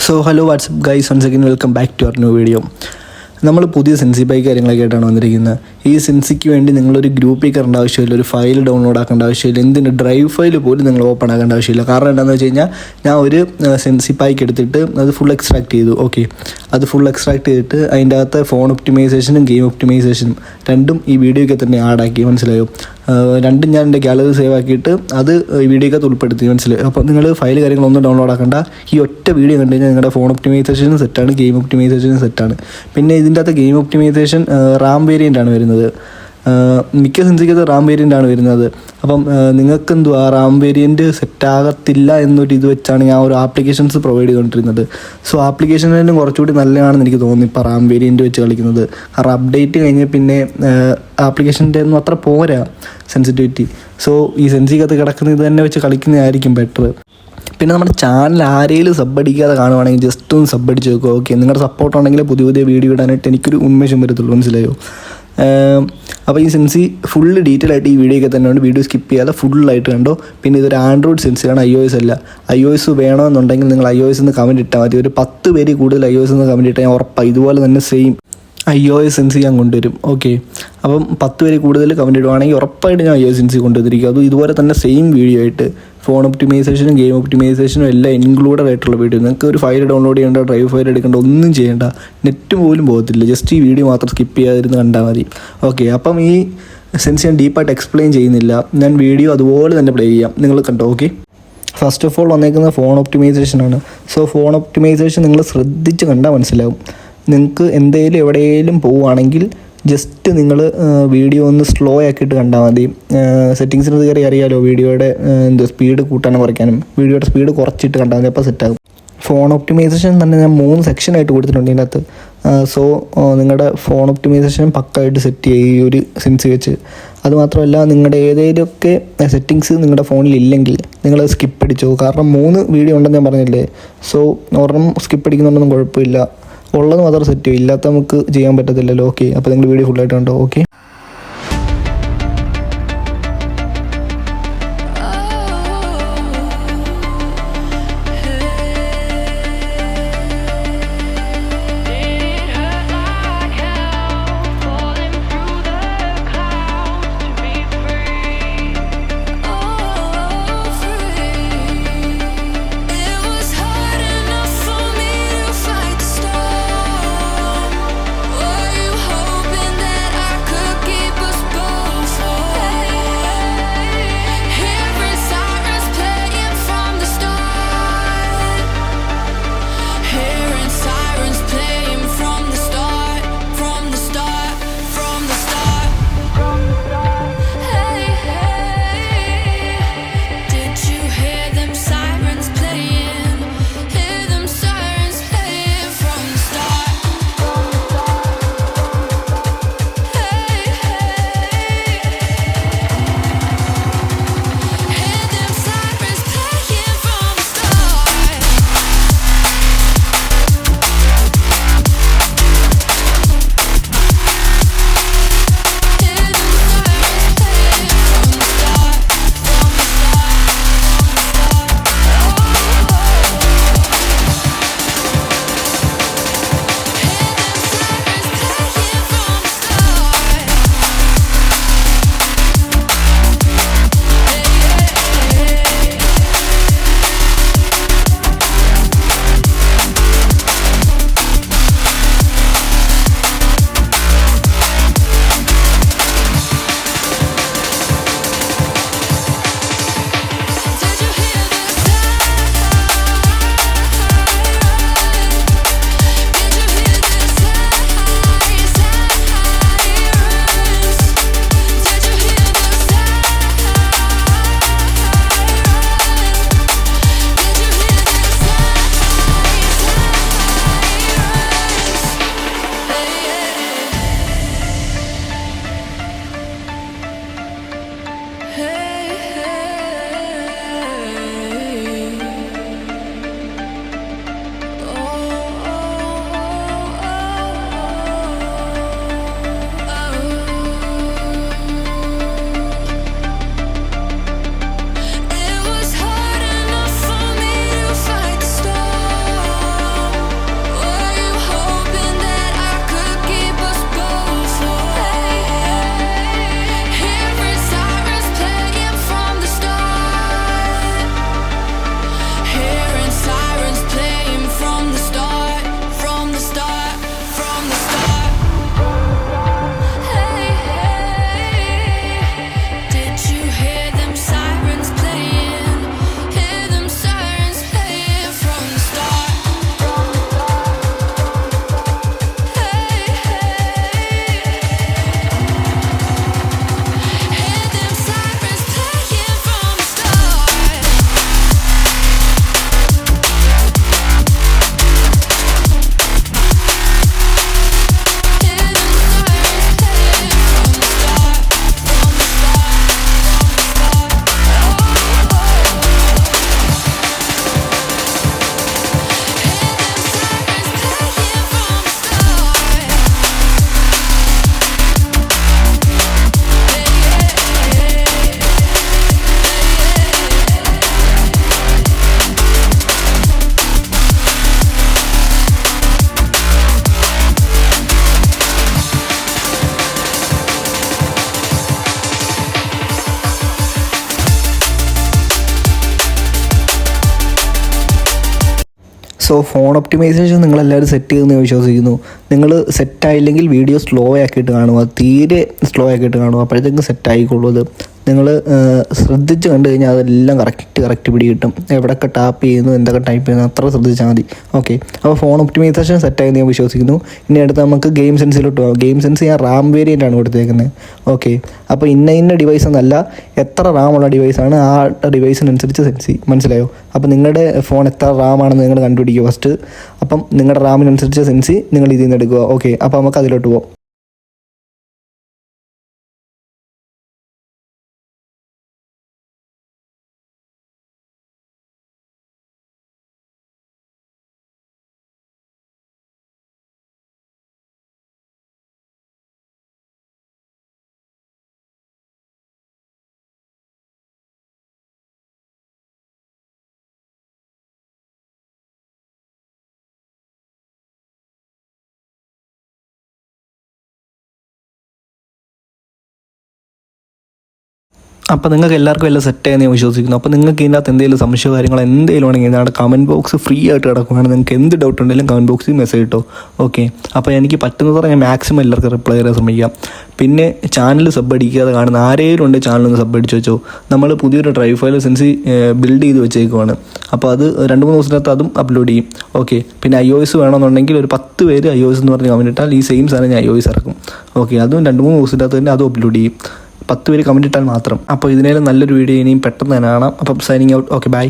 So hello WhatsApp guys, once again welcome back to our new video. നമ്മൾ പുതിയ സെൻസി bike കാര്യങ്ങളൊക്കെ ആയിട്ടാണ് വന്നിരിക്കുന്നത്. ഈ സെൻസിക്ക് വേണ്ടി നിങ്ങളൊരു ഗ്രൂപ്പിൽ കയറേണ്ട ആവശ്യമില്ല, ഒരു ഫയൽ ഡൗൺലോഡ് ആക്കേണ്ട ആവശ്യമില്ല, എന്തിന് ഡ്രൈവ് ഫയൽ പോലും നിങ്ങൾ ഓപ്പൺ ആക്കേണ്ട ആവശ്യമില്ല. കാരണം എന്താണെന്ന് വെച്ച് കഴിഞ്ഞാൽ ഞാൻ ഒരു സെൻസി ബൈക്ക് എടുത്തിട്ട് അത് ഫുൾ എക്സ്ട്രാക്ട് ചെയ്തു. ഓക്കെ, അത് ഫുൾ എക്സ്ട്രാക്ട് ചെയ്തിട്ട് അതിൻ്റെ അകത്ത് ഫോൺ ഒപ്റ്റിമൈസേഷനും ഗെയിം ഒപ്റ്റിമൈസേഷനും രണ്ടും ഈ വീഡിയോയ്ക്ക് തന്നെ ആഡാക്കി. മനസ്സിലായോ? രണ്ടും ഞാൻ എൻ്റെ ഗാലറി സേവ് ആക്കിയിട്ട് അത് ഈ വീഡിയോയ്ക്കകത്ത് ഉൾപ്പെടുത്തി. മനസ്സിലായി? അപ്പോൾ നിങ്ങൾ ഫയൽ കാര്യങ്ങളൊന്നും ഡൗൺലോഡ് ആക്കേണ്ട. ഈ ഒറ്റ വീഡിയോ കണ്ടു കഴിഞ്ഞാൽ നിങ്ങളുടെ ഫോൺ ഒപ്റ്റിമൈസേഷനും സെറ്റാണ്, ഗെയിം ഒപ്റ്റിമൈസേഷനും സെറ്റാണ്. പിന്നെ ഇതിൻ്റെ അകത്ത് ഗെയിം ഒപ്റ്റിമൈസേഷൻ റാം വേരിയൻ്റ് ആണ് വരുന്നത്. മിക്ക സെൻസിക്കകത്ത് റാം വേരിയൻ്റ് ആണ് വരുന്നത്. അപ്പം നിങ്ങൾക്ക് എന്തുവാ റാം വേരിയൻറ്റ് സെറ്റാകത്തില്ല എന്നൊരു ഇത് വെച്ചാണ് ഞാൻ ഒരു ആപ്ലിക്കേഷൻസ് പ്രൊവൈഡ് ചെയ്തുകൊണ്ടിരുന്നത്. സോ ആപ്ലിക്കേഷനും കുറച്ചുകൂടി നല്ലതാണെന്ന് എനിക്ക് തോന്നുന്നു ഇപ്പോൾ റാം വേരിയൻറ്റ് വെച്ച് കളിക്കുന്നത്. കാരണം അപ്ഡേറ്റ് കഴിഞ്ഞ് പിന്നെ ആപ്ലിക്കേഷൻ്റെ ഒന്നും അത്ര പോരാ സെൻസിറ്റിവിറ്റി. സോ ഈ സെൻസിക്കകത്ത് കിടക്കുന്ന ഇത് തന്നെ വെച്ച് കളിക്കുന്നതായിരിക്കും ബെറ്റർ. പിന്നെ നമ്മുടെ ചാനൽ ആരെങ്കിലും സബ് അടിക്കാതെ കാണുവാണെങ്കിൽ ജസ്റ്റ് ഒന്ന് സബ് അടിച്ച് നോക്കുക. ഓക്കെ, നിങ്ങളുടെ സപ്പോർട്ട് ഉണ്ടെങ്കിൽ പുതിയ പുതിയ വീഡിയോ ഇടാനായിട്ട് എനിക്കൊരു ഉന്മേഷം വരത്തുള്ളൂ. മനസ്സിലായോ? അപ്പോൾ ഈ സെൻസി ഫുള്ള് ഡീറ്റെയിൽ ആയിട്ട് ഈ വീഡിയോയൊക്കെ തന്നെ ഉണ്ട്. വീഡിയോ സ്കിപ്പ് ചെയ്യാതെ ഫുള്ളായിട്ട് കണ്ടോ. പിന്നെ ഇതൊരു ആൻഡ്രോയിഡ് സെൻസിയാണ്, iOS അല്ല. iOS വേണമെന്നുണ്ടെങ്കിൽ നിങ്ങൾ iOS എന്ന് കമൻറ്റ് ഇട്ടാൽ മതി. ഒരു 10 പേര് കൂടുതൽ iOS എന്ന് കമൻറ്റ് ഇട്ടാൽ ഞാൻ ഉറപ്പാണ് ഇതുപോലെ തന്നെ സെയിം iOS സെൻസി ഞാൻ കൊണ്ടുവരും. ഓക്കെ, അപ്പം 10 പേര് കൂടുതൽ കമൻറ്റ് ഇടുവാണെങ്കിൽ ഉറപ്പായിട്ട് ഞാൻ iOS സെൻസി കൊണ്ടുവന്നിരിക്കും. അതും ഇതുപോലെ തന്നെ സെയിം വീഡിയോ ആയിട്ട് ഫോൺ ഒപ്റ്റിമൈസേഷനും ഗെയിം ഒപ്റ്റിമൈസേഷനും എല്ലാം ഇൻക്ലൂഡഡ് ആയിട്ടുള്ള വീഡിയോ. നിങ്ങൾക്ക് ഒരു ഫയൽ ഡൗൺലോഡ് ചെയ്യേണ്ട, ഡ്രൈവ് ഫയൽ എടുക്കേണ്ട, ഒന്നും ചെയ്യേണ്ട, നെറ്റ് പോലും പോകത്തില്ല. ജസ്റ്റ് ഈ വീഡിയോ മാത്രം സ്കിപ്പ് ചെയ്യാതിരുന്ന് കണ്ടാൽ മതി. ഓക്കെ, അപ്പം ഈ സെൻസ് ഞാൻ ഡീപ്പായിട്ട് എക്സ്പ്ലെയിൻ ചെയ്യുന്നില്ല, ഞാൻ വീഡിയോ അതുപോലെ തന്നെ പ്ലേ ചെയ്യാം, നിങ്ങൾ കണ്ടോ. ഓക്കെ, ഫസ്റ്റ് ഓഫ് ഓൾ വന്നേക്കുന്നത് ഫോൺ ഒപ്റ്റിമൈസേഷനാണ്. സോ ഫോൺ ഒപ്റ്റിമൈസേഷൻ നിങ്ങൾ ശ്രദ്ധിച്ച് കണ്ടാൽ മനസ്സിലാവും. നിങ്ങൾക്ക് എന്തെങ്കിലും എവിടെയെങ്കിലും പോവുകയാണെങ്കിൽ ജസ്റ്റ് നിങ്ങൾ വീഡിയോ ഒന്ന് സ്ലോ ആക്കിയിട്ട് കണ്ടാൽ മതി. സെറ്റിങ്സിന് കയറി അറിയാലോ വീഡിയോയുടെ സ്പീഡ് കൂട്ടാനും കുറയ്ക്കാനും. വീഡിയോയുടെ സ്പീഡ് കുറച്ചിട്ട് കണ്ടാൽ മതി, അപ്പോൾ സെറ്റാകും. ഫോൺ ഒപ്റ്റിമൈസേഷൻ തന്നെ ഞാൻ 3 സെക്ഷനായിട്ട് കൊടുത്തിട്ടുണ്ട് ഇതിനകത്ത്. സോ നിങ്ങളുടെ ഫോൺ ഒപ്റ്റിമൈസേഷൻ പക്കായിട്ട് സെറ്റ് ചെയ്യും ഈ ഒരു സെൻസി വെച്ച്. അതുമാത്രമല്ല, നിങ്ങളുടെ ഏതെങ്കിലുമൊക്കെ സെറ്റിങ്സ് നിങ്ങളുടെ ഫോണിൽ ഇല്ലെങ്കിൽ നിങ്ങൾ സ്കിപ്പ് അടിച്ചോ. കാരണം 3 വീഡിയോ ഉണ്ടെന്ന് ഞാൻ പറഞ്ഞില്ലേ. സോ ഒരെണ്ണം സ്കിപ്പ് അടിക്കുന്നുണ്ടെന്നും കുഴപ്പമില്ല, ഉള്ളത് മാത്രം സെറ്റ് ചെയ്യും, ഇല്ലാത്ത നമുക്ക് ചെയ്യാൻ പറ്റത്തില്ലല്ലോ. ഓക്കെ, അപ്പോൾ നിങ്ങൾ വീഡിയോ ഫുള്ളായിട്ട് കണ്ടോ. ഓക്കെ, സോ ഫോൺ ഒപ്റ്റിമൈസേഷൻ നിങ്ങളെല്ലാവരും സെറ്റ് ചെയ്തെന്ന് വിശ്വസിക്കുന്നു. നിങ്ങൾ സെറ്റായില്ലെങ്കിൽ വീഡിയോ സ്ലോ ആക്കിയിട്ട് കാണുക, തീരെ സ്ലോ ആക്കിയിട്ട് കാണുക, അപ്പോഴത്തേക്കും സെറ്റായിക്കോളൂ. അത് നിങ്ങൾ ശ്രദ്ധിച്ച് കണ്ടു കഴിഞ്ഞാൽ അതെല്ലാം കറക്റ്റ് പിടി കിട്ടും. എവിടെയൊക്കെ ടാപ്പ് ചെയ്യുന്നു, എന്തൊക്കെ ടൈപ്പ് ചെയ്യുന്നു, അത്ര ശ്രദ്ധിച്ചാൽ മതി. ഓക്കെ, അപ്പോൾ ഫോൺ ഒപ്റ്റിമൈസേഷൻ സെറ്റായെന്ന് ഞാൻ വിശ്വസിക്കുന്നു. ഇനി അടുത്ത് നമുക്ക് ഗെയിം സെൻസിലോട്ട് പോകാം. ഗെയിം സെൻസ് ഞാൻ റാം വേരിയൻ്റ് ആണ് കൊടുത്തേക്കുന്നത്. ഓക്കെ, അപ്പോൾ ഇന്ന ഡിവൈസ് എന്നല്ല, എത്ര റാമുള്ള ഡിവൈസാണ് ആ ഡിവൈസിനനുസരിച്ച് സെൻസ് ചെയ്യും. മനസ്സിലായോ? അപ്പോൾ നിങ്ങളുടെ ഫോൺ എത്ര റാമാണെന്ന് നിങ്ങൾ കണ്ടുപിടിക്കുക ഫസ്റ്റ്. അപ്പം നിങ്ങളുടെ റാമിനനുസരിച്ച് സെൻസ് നിങ്ങൾ ഇതിൽ നിന്ന് എടുക്കുക. ഓക്കെ, അപ്പോൾ നമുക്ക് അതിലോട്ട് പോകാം. അപ്പോൾ നിങ്ങൾക്ക് എല്ലാവർക്കും എല്ലാം സെറ്റായെന്ന് ഞാൻ വിശ്വസിക്കുന്നു. അപ്പോൾ നിങ്ങൾക്ക് ഇതിനകത്ത് എന്തെങ്കിലും സംശയ കാര്യങ്ങൾ എന്തെങ്കിലും ആണെങ്കിൽ ഞങ്ങളുടെ കമൻറ്റ് ബോക്സ് ഫ്രീ ആയിട്ട് കിടക്കുകയാണ്. നിങ്ങൾക്ക് എന്ത് ഡൗട്ട് ഉണ്ടെങ്കിലും കമൻറ്റ് ബോക്സിൽ മെസ്സേജ് ഇട്ടോ. ഓക്കെ, അപ്പോൾ എനിക്ക് പറ്റുന്നതോടെ ഞാൻ മാക്സിമം എല്ലാവർക്കും റിപ്ലൈ ചെയ്യാൻ ശ്രമിക്കാം. പിന്നെ ചാനൽ സബ് അടിക്കാതെ കാണുന്ന ആരെങ്കിലും ഉണ്ട് ചാനലൊന്ന് സബ് അടിച്ച് വെച്ചോ. നമ്മൾ പുതിയൊരു ഡ്രൈവ് ഫയൽ സെൻസി ബിൽഡ് ചെയ്ത് വെച്ചേക്കുവാണ്. അപ്പോൾ അത് 2-3 ദിവസത്തിനകത്ത് അതും അപ്ലോഡ് ചെയ്യും. ഓക്കെ, പിന്നെ iOS വേണമെന്നുണ്ടെങ്കിൽ ഒരു 10 പേര് iOS എന്ന് പറഞ്ഞ് കമൻറ്റ് ഇട്ടാൽ ഈ സെയിം സാധനം ഞാൻ iOS ഇറക്കും. ഓക്കെ, അതും 2-3 ദിവസത്തിനകത്ത് തന്നെ അതും അപ്ലോഡ് ചെയ്യും. 10 പേര് കമൻറ്റ് ഇട്ടാൽ മാത്രം. അപ്പോൾ ഇതിനേലും നല്ലൊരു വീഡിയോ ഇനിയും പെട്ടെന്ന് തന്നെ കാണാം. അപ്പം സൈനിങ് ഔട്ട്. Okay, by.